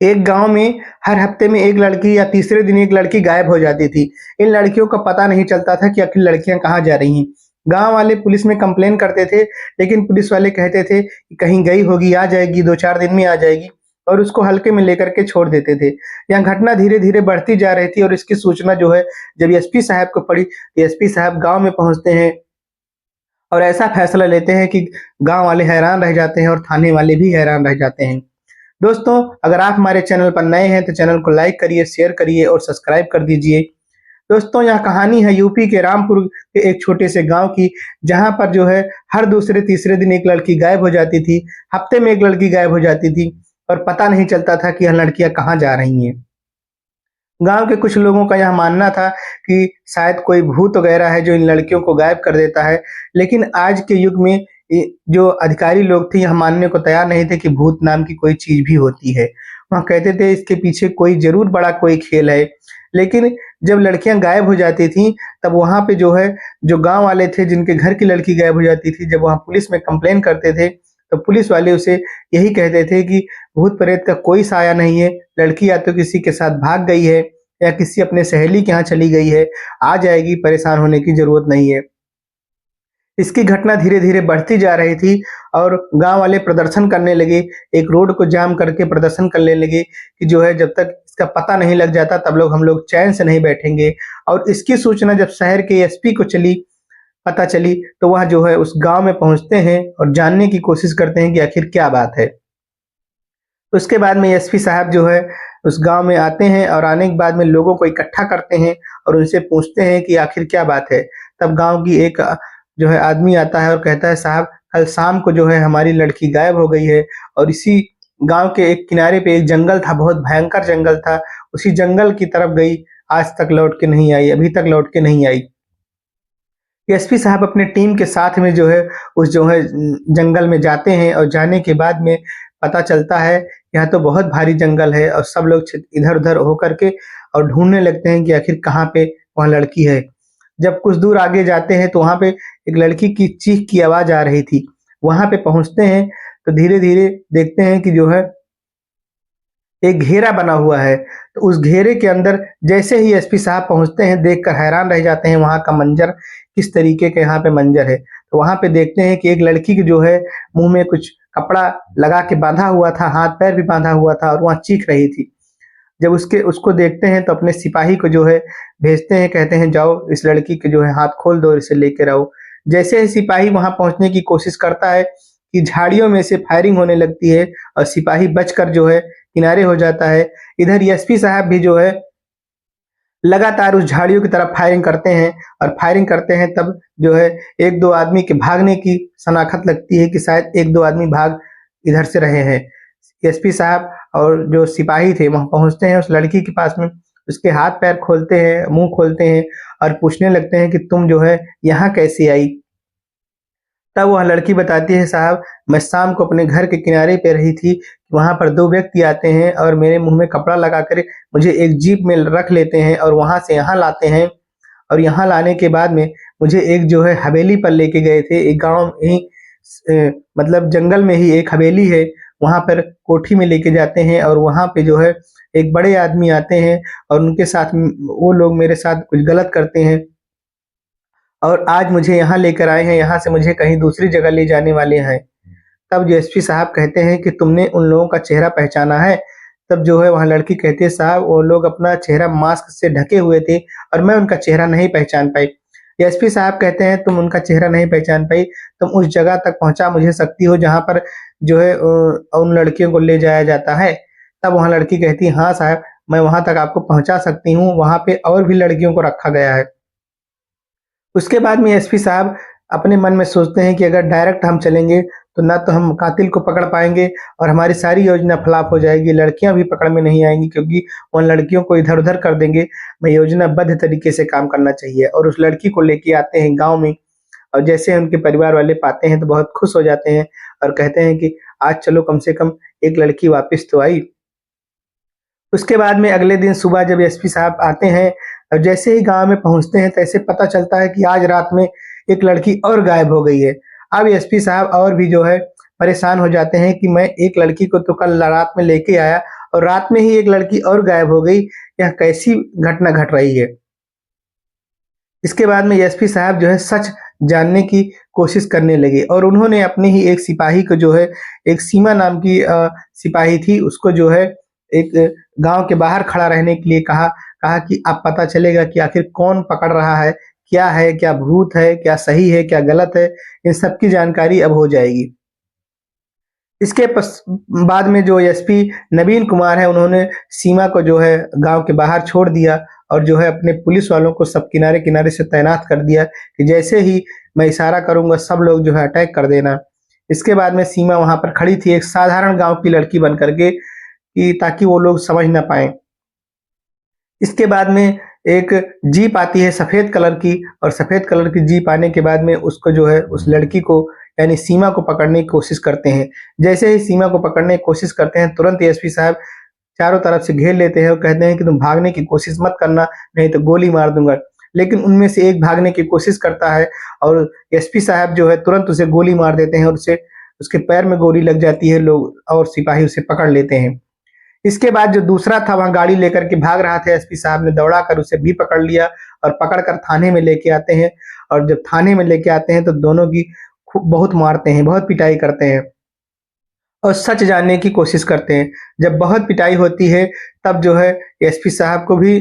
एक गाँव में हर हफ्ते में एक लड़की या तीसरे दिन एक लड़की गायब हो जाती थी। इन लड़कियों का पता नहीं चलता था कि आखिर लड़कियाँ कहाँ जा रही हैं। गाँव वाले पुलिस में कंप्लेन करते थे, लेकिन पुलिस वाले कहते थे कि कहीं गई होगी, आ जाएगी, 2-4 दिन में आ जाएगी और उसको हल्के में लेकर के छोड़ देते थे। यह घटना धीरे-धीरे बढ़ती जा रही थी और इसकी सूचना जो है जब एसपी साहब को पड़ी, तो एसपी साहब गाँव में पहुँचते हैं और ऐसा फैसला लेते हैं कि गाँव वाले हैरान रह जाते हैं और थाने वाले भी हैरान रह जाते हैं। दोस्तों, अगर आप हमारे चैनल पर नए हैं तो चैनल को लाइक करिए, शेयर करिए और सब्सक्राइब कर दीजिए। दोस्तों, यह कहानी है यूपी के रामपुर के एक छोटे से गाँव की, जहाँ पर जो है हर दूसरे-तीसरे दिन एक लड़की गायब हो जाती थी, हफ्ते में एक लड़की गायब हो जाती थी और पता नहीं चलता था कि यह लड़कियाँ कहाँ जा रही हैं। गाँव के कुछ लोगों का यह मानना था कि शायद कोई भूत वगैरह है जो इन लड़कियों को गायब कर देता है, लेकिन आज के युग में जो अधिकारी लोग थे यह मानने को तैयार नहीं थे कि भूत नाम की कोई चीज़ भी होती है। वह कहते थे इसके पीछे कोई ज़रूर बड़ा कोई खेल है। लेकिन जब लड़कियाँ गायब हो जाती थीं, तब वहाँ पे जो है, जो गाँव वाले थे जिनके घर की लड़की गायब हो जाती थी, जब वहाँ पुलिस में कंप्लेन करते थे, तो पुलिस वाले उसे यही कहते थे कि भूत-प्रेत का कोई साया नहीं है, लड़की या तो किसी के साथ भाग गई है या किसी अपने सहेली के यहाँ चली गई है, आ जाएगी, परेशान होने की ज़रूरत नहीं है। इसकी घटना धीरे-धीरे बढ़ती जा रही थी और गाँव वाले प्रदर्शन करने लगे, एक रोड को जाम करके प्रदर्शन करने लगे कि जो है जब तक इसका पता नहीं लग जाता तब हम लोग चैन से नहीं बैठेंगे। और इसकी सूचना जब शहर के एसपी को पता चली, तो वह जो है उस गाँव में पहुँचते हैं और जानने की कोशिश करते हैं कि आखिर क्या बात है। उसके बाद में एसपी साहब जो है उस गाँव में आते हैं और आने के बाद में लोगों को इकट्ठा करते हैं और उनसे पूछते हैं कि आखिर क्या बात है। तब गाँव की एक जो है आदमी आता है और कहता है, साहब कल शाम को जो है हमारी लड़की गायब हो गई है और इसी गाँव के एक किनारे पे एक जंगल था, बहुत भयंकर जंगल था। उसी जंगल की तरफ गई, आज तक लौट के नहीं आई, अभी तक लौट के नहीं आई। एसपी साहब अपने टीम के साथ में जो है उस जो है जंगल में जाते हैं और जाने के बाद में पता चलता है यह तो बहुत भारी जंगल है और सब लोग इधर-उधर होकर के और ढूँढने लगते हैं कि आखिर कहाँ पे वह लड़की है। जब कुछ दूर आगे जाते हैं तो वहाँ पे एक लड़की की चीख की आवाज़ आ रही थी। वहाँ पे पहुँचते हैं तो धीरे-धीरे देखते हैं कि जो है एक घेरा बना हुआ है। तो उस घेरे के अंदर जैसे ही एसपी साहब पहुँचते हैं, देखकर हैरान रह जाते हैं वहाँ का मंज़र, किस तरीके का यहाँ पे मंज़र है। तो वहाँ पे देखते हैं कि एक लड़की की जो है मुँह में कुछ कपड़ा लगा के बाँधा हुआ था, हाथ-पैर भी बाँधा हुआ था और वहाँ चीख रही थी। जब उसको देखते हैं तो अपने सिपाही को जो है भेजते हैं, कहते हैं जाओ इस लड़की के जो है हाथ खोल दो और इसे लेकर आओ। जैसे ही सिपाही वहाँ पहुँचने की कोशिश करता है कि झाड़ियों में से फायरिंग होने लगती है और सिपाही बचकर जो है किनारे हो जाता है। इधर एसपी साहब भी जो है लगातार उस झाड़ियों की तरफ फायरिंग करते हैं और फायरिंग करते हैं, तब जो है 1-2 आदमी के भागने की शनाखत लगती है कि शायद 1-2 आदमी भाग इधर से रहे हैं। एसपी साहब और जो सिपाही थे वहाँ पहुँचते हैं उस लड़की के पास में, उसके हाथ-पैर खोलते हैं, मुँह खोलते हैं और पूछने लगते हैं कि तुम जो है यहाँ कैसे आई? तब वह लड़की बताती है, साहब मैं शाम को अपने घर के किनारे पे रही थी, वहाँ पर 2 व्यक्ति आते हैं और मेरे मुँह में कपड़ा लगाकर मुझे एक जीप में रख लेते हैं और वहाँ से यहाँ लाते हैं और यहाँ लाने के बाद में मुझे एक जो है हवेली पर लेके गए थे। एक गाँव ही मतलब जंगल में ही एक हवेली है, वहाँ पर कोठी में लेके जाते हैं और वहाँ पे जो है एक बड़े आदमी आते हैं और उनके साथ वो लोग मेरे साथ कुछ गलत करते हैं और आज मुझे यहाँ लेकर आए हैं, यहाँ से मुझे कहीं दूसरी जगह ले जाने वाले हैं। तब जो एसपी साहब कहते हैं कि तुमने उन लोगों का चेहरा पहचाना है? तब जो है वहाँ लड़की कहती है, साहब वो लोग अपना चेहरा मास्क से ढके हुए थे और मैं उनका चेहरा नहीं पहचान पाई। एसपी साहब कहते हैं, तुम उनका चेहरा नहीं पहचान पाई, तुम उस जगह तक पहुँचा मुझे सकती हो जहाँ पर जो है उन लड़कियों को ले जाया जाता है। तब वहाँ लड़की कहती है, हाँ साहब, मैं वहाँ तक आपको पहुँचा सकती हूँ, वहाँ पे और भी लड़कियों को रखा गया है। उसके बाद में एसपी साहब अपने मन में सोचते हैं कि अगर डायरेक्ट हम चलेंगे तो ना तो हम कातिल को पकड़ पाएँगे और हमारी सारी योजना फ्लॉप हो जाएगी, लड़कियाँ भी पकड़ में नहीं आएँगी क्योंकि उन लड़कियों को इधर-उधर कर देंगे। हमें योजनाबद्ध तरीके से काम करना चाहिए और उस लड़की को लेके आते हैं गाँव में और जैसे उनके परिवार वाले पाते हैं तो बहुत खुश हो जाते हैं और कहते हैं कि आज चलो कम से कम एक लड़की वापस तो आई। उसके बाद में अगले दिन सुबह जब एसपी साहब आते हैं और जैसे ही गाँव में पहुँचते हैं, तैसे पता चलता है कि आज रात में एक लड़की और गायब हो गई है। अब एसपी साहब और भी जो है परेशान हो जाते हैं कि मैं एक लड़की को तो कल रात में लेके आया और रात में ही एक लड़की और गायब हो गई। यह कैसी घटना घट रही है? इसके बाद में एसपी साहब जो है सच जानने की कोशिश करने लगे और उन्होंने अपने ही एक सिपाही को जो है, एक सीमा नाम की सिपाही थी, उसको जो है एक गाँव के बाहर खड़ा रहने के लिए कहा। कहा कि अब पता चलेगा कि आखिर कौन पकड़ रहा है, क्या भूत है, क्या सही है, क्या गलत है, इन सब की जानकारी अब हो जाएगी। इसके बाद में जो एसपी नवीन कुमार है, उन्होंने सीमा को जो है गांव के बाहर छोड़ दिया और जो है अपने पुलिस वालों को सब किनारे-किनारे से तैनात कर दिया कि जैसे ही मैं इशारा करूँगा सब लोग जो है अटैक कर देना। इसके बाद में सीमा वहाँ पर खड़ी थी एक साधारण गाँव की लड़की बन कर के कि ताकि वो लोग समझ ना पाएँ। इसके बाद में एक जीप आती है सफ़ेद कलर की और सफ़ेद कलर की जीप आने के बाद में उसको जो है उस लड़की को यानी सीमा को पकड़ने की कोशिश करते हैं। जैसे ही सीमा को पकड़ने की कोशिश करते हैं, तुरंत एसपी साहब चारों तरफ से घेर लेते हैं और कहते हैं कि तुम भागने की कोशिश मत करना, नहीं तो गोली मार दूँगा। लेकिन उनमें से एक भागने की कोशिश करता है और एसपी साहब जो है तुरंत उसे गोली मार देते हैं और उसे उसके पैर में गोली लग जाती है, लोग और सिपाही उसे पकड़ लेते हैं। इसके बाद जो दूसरा था वहाँ गाड़ी लेकर के भाग रहा था, एसपी साहब ने दौड़ाकर उसे भी पकड़ लिया और पकड़कर थाने में लेके आते हैं और जब थाने में लेके आते हैं तो दोनों की खूब बहुत मारते हैं, बहुत पिटाई करते हैं और सच जानने की कोशिश करते हैं। जब बहुत पिटाई होती है तब जो है एसपी साहब को भी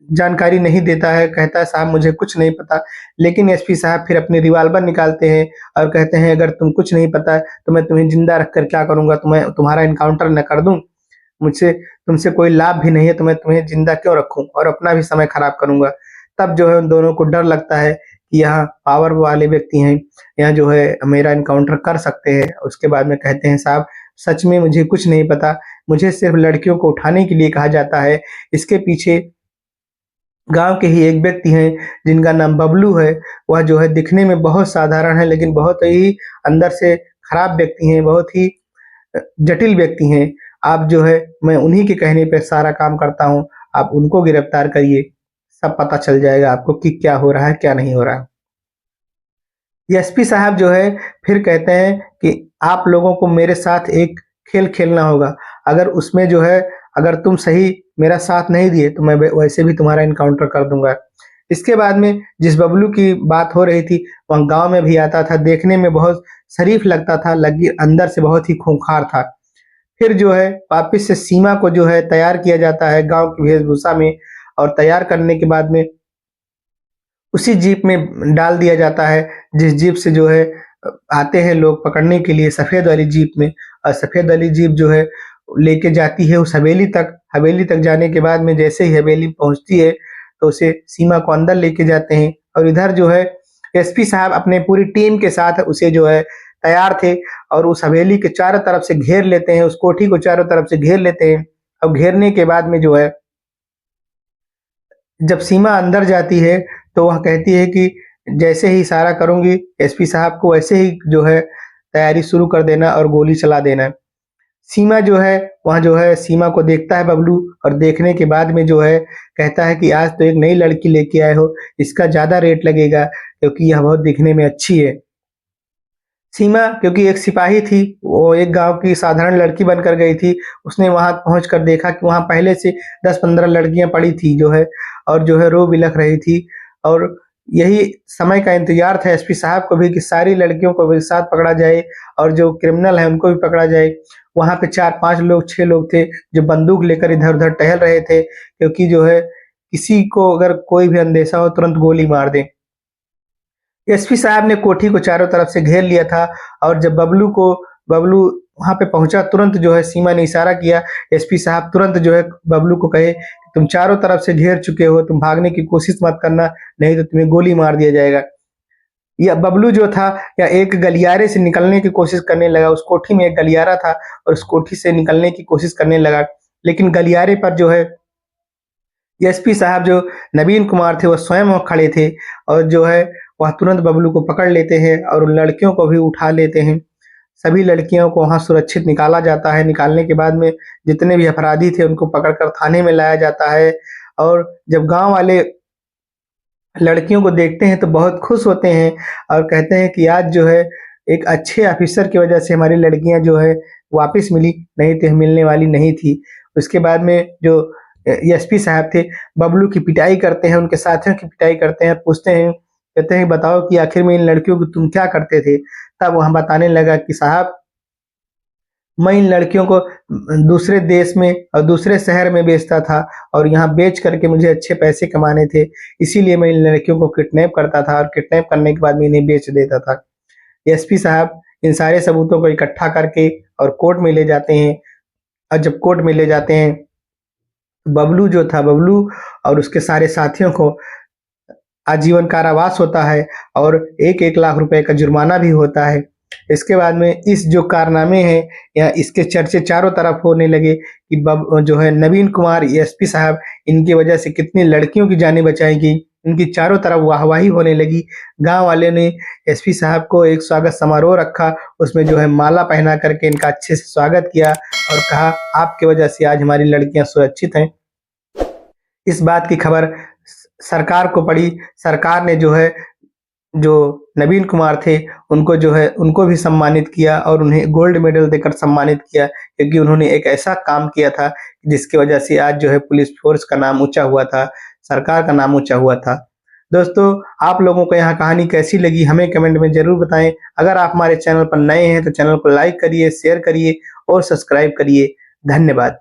जानकारी नहीं देता है, कहता है साहब मुझे कुछ नहीं पता। लेकिन एसपी साहब फिर अपने रिवॉल्वर निकालते हैं और कहते हैं अगर तुम कुछ नहीं पता तो मैं तुम्हें ज़िंदा रखकर क्या करूँगा? तुम्हें तुम्हारा एनकाउंटर ना कर दूँ? मुझसे तुमसे कोई लाभ भी नहीं है तो मैं तुम्हें जिंदा क्यों रखूं और अपना भी समय खराब करूंगा। तब जो है उन दोनों को डर लगता है कि यहाँ पावर वाले व्यक्ति हैं, यहाँ जो है मेरा एनकाउंटर कर सकते हैं। उसके बाद में कहते हैं साहब सच में मुझे कुछ नहीं पता, मुझे सिर्फ लड़कियों को उठाने के लिए कहा जाता है। इसके पीछे गाँव के ही एक व्यक्ति हैं जिनका नाम बबलू है, वह जो है दिखने में बहुत साधारण है लेकिन बहुत ही अंदर से खराब व्यक्ति हैं, बहुत ही जटिल व्यक्ति हैं। आप जो है मैं उन्हीं के कहने पे सारा काम करता हूँ, आप उनको गिरफ्तार करिए, सब पता चल जाएगा आपको कि क्या हो रहा है, क्या नहीं हो रहा है। एसपी साहब जो है फिर कहते हैं कि आप लोगों को मेरे साथ एक खेल खेलना होगा। अगर उसमें जो है अगर तुम सही मेरा साथ नहीं दिए तो मैं वैसे भी तुम्हारा एनकाउंटर कर दूँगा। इसके बाद में जिस बबलू की बात हो रही थी, वह गाँव में भी आता था, देखने में बहुत शरीफ लगता था, लेकिन अंदर से बहुत ही खूंखार था। फिर जो है वापस से सीमा को जो है तैयार किया जाता है गाँव की वेशभूषा में और तैयार करने के बाद में उसी जीप में डाल दिया जाता है, जिस जीप से जो है आते हैं लोग पकड़ने के लिए सफ़ेद वाली जीप में और सफ़ेद वाली जीप जो है लेके जाती है उस हवेली तक। हवेली तक जाने के बाद में जैसे ही हवेली पहुँचती है, तो उसे सीमा को अंदर लेके जाते हैं और इधर जो है एसपी साहब अपने पूरी टीम के साथ उसे जो है तैयार थे और उस हवेली के चारों तरफ से घेर लेते हैं, उस कोठी को चारों तरफ से घेर लेते हैं और घेरने के बाद में जो है जब सीमा अंदर जाती है, तो वह कहती है कि जैसे ही इशारा करूँगी एसपी साहब को वैसे ही जो है तैयारी शुरू कर देना और गोली चला देना। सीमा जो है वहाँ जो है सीमा को देखता है बबलू और देखने के बाद में जो है कहता है कि आज तो एक नई लड़की लेके आए हो, इसका ज़्यादा रेट लगेगा क्योंकि यह बहुत दिखने में अच्छी है। सीमा क्योंकि एक सिपाही थी, वो एक गाँव की साधारण लड़की बनकर गई थी। उसने वहाँ पहुँच कर देखा कि वहाँ पहले से 10-15 लड़कियाँ पड़ी थी जो है और जो है रो-बिलख रही थी और यही समय का इंतज़ार था एसपी साहब को भी कि सारी लड़कियों को एक साथ पकड़ा जाए और जो क्रिमिनल है उनको भी पकड़ा जाए। वहाँ पे 4-5 लोग, 6 लोग थे जो बंदूक लेकर इधर-उधर टहल रहे थे क्योंकि जो है किसी को अगर कोई भी अंदेशा हो तुरंत गोली मार दें। एसपी साहब ने कोठी को चारों तरफ से घेर लिया था और जब बबलू वहाँ पे पहुँचा तुरंत जो है सीमा ने इशारा किया, एसपी साहब तुरंत जो है बबलू को कहे तुम चारों तरफ से घेर चुके हो, तुम भागने की कोशिश मत करना, नहीं तो तुम्हें गोली मार दिया जाएगा। या बबलू जो था या एक गलियारे से निकलने की कोशिश करने लगा, उस कोठी में एक गलियारा था और उस कोठी से निकलने की कोशिश करने लगा, लेकिन गलियारे पर जो है एसपी साहब जो नवीन कुमार थे, वो स्वयं वहाँ खड़े थे और जो है वह तुरंत बबलू को पकड़ लेते हैं और उन लड़कियों को भी उठा लेते हैं। सभी लड़कियों को वहाँ सुरक्षित निकाला जाता है। निकालने के बाद में जितने भी अपराधी थे उनको पकड़कर थाने में लाया जाता है और जब गाँव वाले लड़कियों को देखते हैं तो बहुत खुश होते हैं और कहते हैं कि आज जो है एक अच्छे ऑफिसर की वजह से हमारी लड़कियां जो है वापस मिली, नहीं तो मिलने वाली नहीं थी। उसके बाद में जो एसपी साहब थे, बबलू की पिटाई करते हैं, उनके साथियों की पिटाई करते हैं, पूछते हैं, कहते हैं बताओ कि आखिर में इन लड़कियों को तुम क्या करते थे? तब वहाँ बताने लगा कि साहब मैं इन लड़कियों को दूसरे देश में और दूसरे शहर में बेचता था और यहाँ बेच करके मुझे अच्छे पैसे कमाने थे, इसीलिए मैं इन लड़कियों को किडनैप करता था और किडनैप करने के बाद मैं इन्हें बेच देता था। एसपी साहब इन सारे सबूतों को इकट्ठा करके और कोर्ट में ले जाते हैं और जब कोर्ट में ले जाते हैं, बबलू जो था, बबलू और उसके सारे साथियों को आजीवन कारावास होता है और 1-1 लाख रुपए का जुर्माना भी होता है। इसके बाद में इस जो कारनामे हैं या इसके चर्चे चारों तरफ होने लगे कि बब जो है नवीन कुमार एसपी साहब इनकी वजह से कितनी लड़कियों की जानें बचाई गई। इनकी चारों तरफ वाहवाही होने लगी। गाँव वाले ने एसपी साहब को एक स्वागत समारोह रखा, उसमें जो है माला पहना करके इनका अच्छे से स्वागत किया और कहा आपकी वजह से आज हमारी लड़कियाँ सुरक्षित हैं। इस बात की खबर सरकार को पड़ी। सरकार ने जो है, जो नवीन कुमार थे, उनको जो है उनको भी सम्मानित किया और उन्हें गोल्ड मेडल देकर सम्मानित किया क्योंकि उन्होंने एक ऐसा काम किया था जिसकी वजह से आज जो है पुलिस फोर्स का नाम ऊँचा हुआ था, सरकार का नाम ऊँचा हुआ था। दोस्तों, आप लोगों को यहाँ कहानी कैसी लगी हमें कमेंट में ज़रूर बताएँ। अगर आप हमारे चैनल पर नए हैं तो चैनल को लाइक करिए, शेयर करिए और सब्सक्राइब करिए। धन्यवाद।